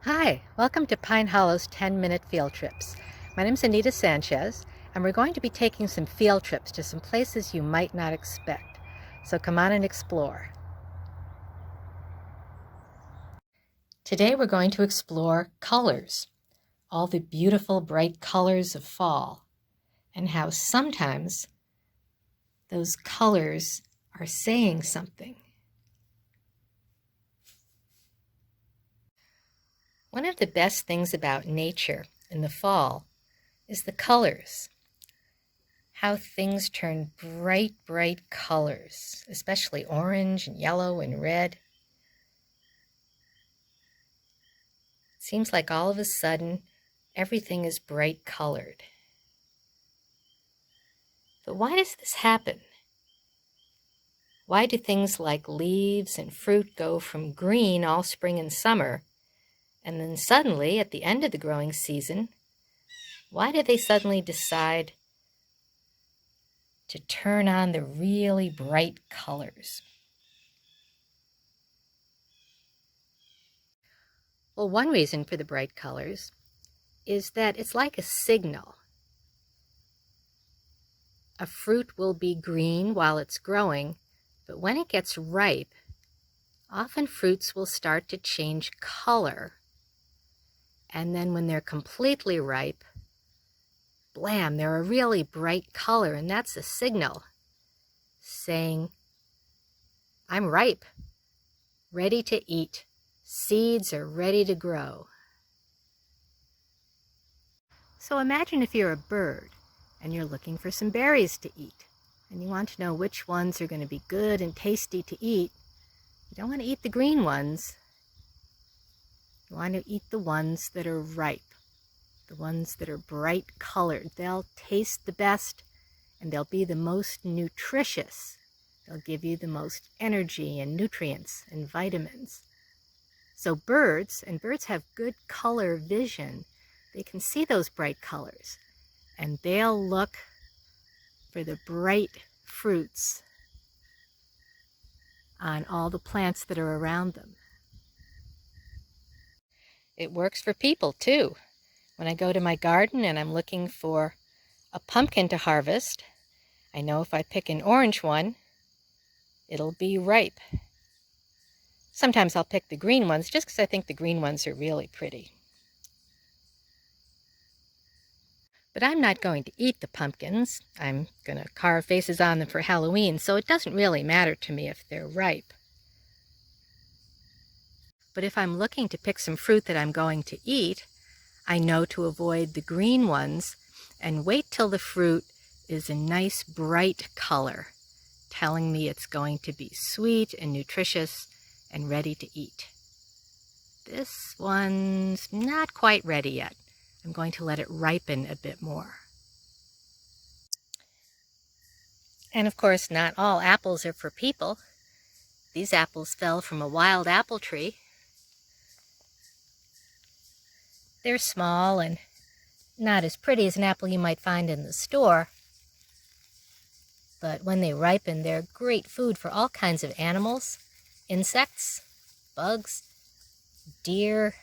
Hi, welcome to Pine Hollow's 10-minute field trips. My name is Anita Sanchez, and we're going to be taking some field trips to some places you might not expect. So come on and explore. Today we're going to explore colors, all the beautiful bright colors of fall, and how sometimes those colors are saying something. One of the best things about nature in the fall is the colors. How things turn bright, bright colors, especially orange and yellow and red. It seems like all of a sudden, everything is bright colored. But why does this happen? Why do things like leaves and fruit go from green all spring and summer, and then suddenly, at the end of the growing season, why do they suddenly decide to turn on the really bright colors? Well, one reason for the bright colors is that it's like a signal. A fruit will be green while it's growing, but when it gets ripe, often fruits will start to change color. And then when they're completely ripe, blam, they're a really bright color, and that's a signal saying, I'm ripe, ready to eat. Seeds are ready to grow. So imagine if you're a bird and you're looking for some berries to eat, and you want to know which ones are going to be good and tasty to eat. You don't want to eat the green ones. You want to eat the ones that are ripe, the ones that are bright colored. They'll taste the best, and they'll be the most nutritious. They'll give you the most energy and nutrients and vitamins. So birds have good color vision. They can see those bright colors, and they'll look for the bright fruits on all the plants that are around them. It works for people too. When I go to my garden and I'm looking for a pumpkin to harvest, I know if I pick an orange one, it'll be ripe. Sometimes I'll pick the green ones just because I think the green ones are really pretty. But I'm not going to eat the pumpkins. I'm going to carve faces on them for Halloween, so it doesn't really matter to me if they're ripe. But if I'm looking to pick some fruit that I'm going to eat, I know to avoid the green ones and wait till the fruit is a nice bright color, telling me it's going to be sweet and nutritious and ready to eat. This one's not quite ready yet. I'm going to let it ripen a bit more. And of course, not all apples are for people. These apples fell from a wild apple tree. They're small and not as pretty as an apple you might find in the store. But when they ripen, they're great food for all kinds of animals, insects, bugs, deer.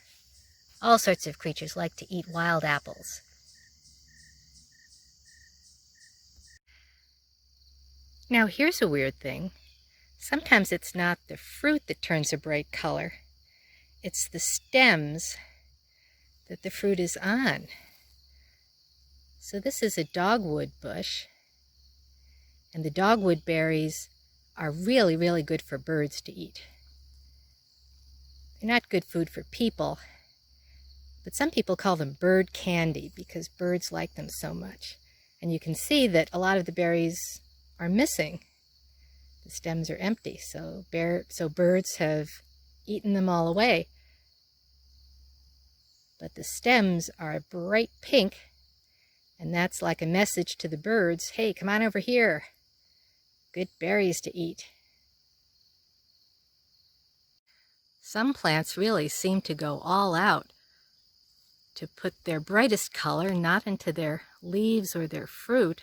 All sorts of creatures like to eat wild apples. Now here's a weird thing. Sometimes it's not the fruit that turns a bright color. It's the stems that the fruit is on. So this is a dogwood bush, and the dogwood berries are really, really good for birds to eat. They're not good food for people, but some people call them bird candy because birds like them so much. And you can see that a lot of the berries are missing. The stems are empty, so birds have eaten them all away. But the stems are bright pink, and that's like a message to the birds, hey, come on over here. Good berries to eat. Some plants really seem to go all out to put their brightest color not into their leaves or their fruit,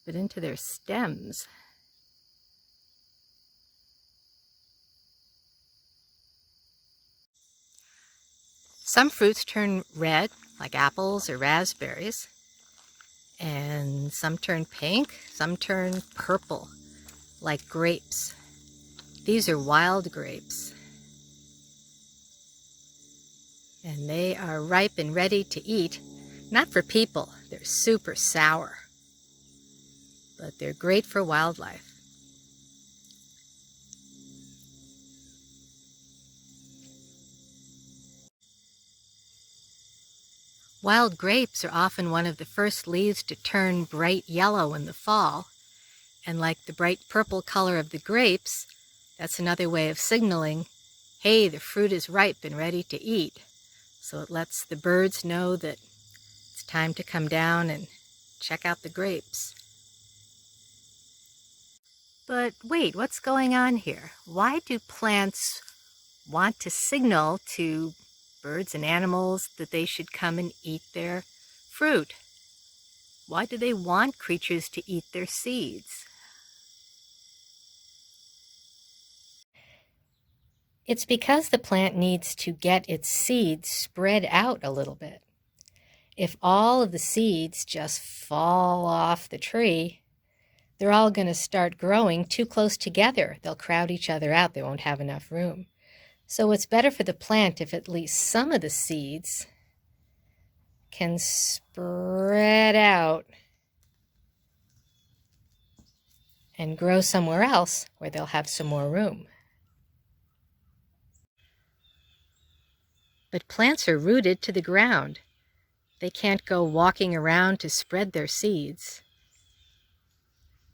but into their stems. Some fruits turn red, like apples or raspberries, and some turn pink, some turn purple, like grapes. These are wild grapes, and they are ripe and ready to eat. Not for people, they're super sour, but they're great for wildlife. Wild grapes are often one of the first leaves to turn bright yellow in the fall, and like the bright purple color of the grapes, that's another way of signaling, hey, the fruit is ripe and ready to eat. So it lets the birds know that it's time to come down and check out the grapes. But wait, what's going on here? Why do plants want to signal to birds and animals that they should come and eat their fruit? Why do they want creatures to eat their seeds? It's because the plant needs to get its seeds spread out a little bit. If all of the seeds just fall off the tree, they're all going to start growing too close together. They'll crowd each other out. They won't have enough room. So it's better for the plant if at least some of the seeds can spread out and grow somewhere else where they'll have some more room. But plants are rooted to the ground. They can't go walking around to spread their seeds.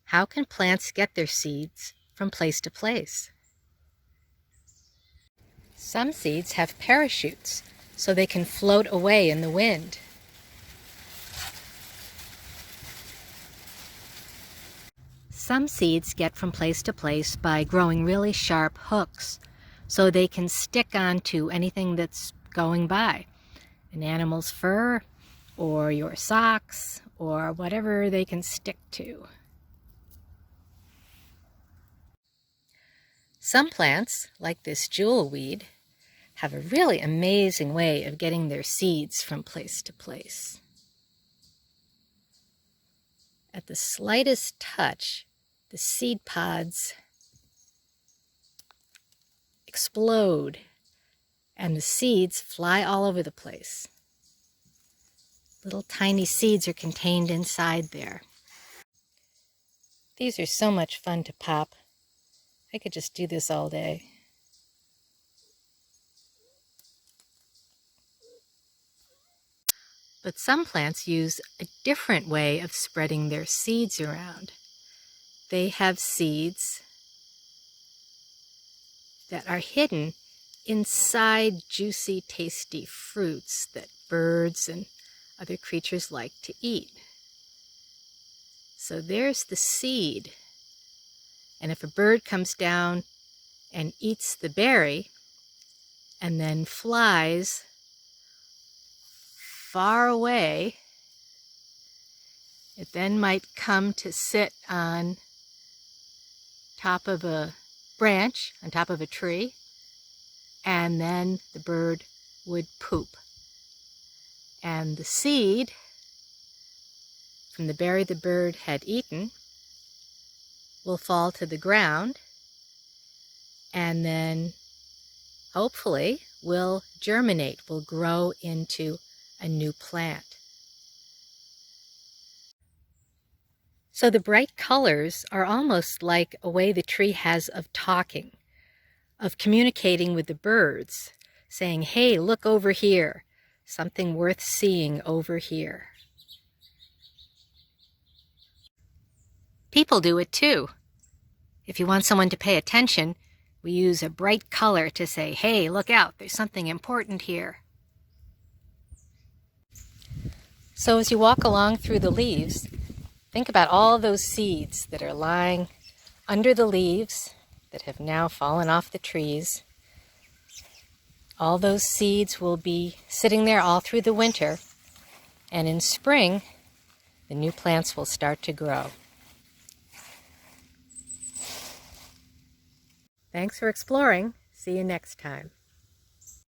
How can plants get their seeds from place to place? Some seeds have parachutes, so they can float away in the wind. Some seeds get from place to place by growing really sharp hooks, so they can stick onto anything that's going by. An animal's fur, or your socks, or whatever they can stick to. Some plants, like this jewelweed, have a really amazing way of getting their seeds from place to place. At the slightest touch, the seed pods explode and the seeds fly all over the place. Little tiny seeds are contained inside there. These are so much fun to pop. I could just do this all day. But some plants use a different way of spreading their seeds around. They have seeds that are hidden inside juicy, tasty fruits that birds and other creatures like to eat. So there's the seed. And if a bird comes down and eats the berry and then flies far away, it then might come to sit on top of a branch, on top of a tree, and then the bird would poop. And the seed from the berry the bird had eaten will fall to the ground and then hopefully will germinate, will grow into a new plant. So the bright colors are almost like a way the tree has of talking, of communicating with the birds, saying, hey, look over here, something worth seeing over here. People do it too. If you want someone to pay attention, we use a bright color to say, hey, look out, there's something important here. So as you walk along through the leaves, think about all those seeds that are lying under the leaves that have now fallen off the trees. All those seeds will be sitting there all through the winter, and in spring, the new plants will start to grow. Thanks for exploring. See you next time.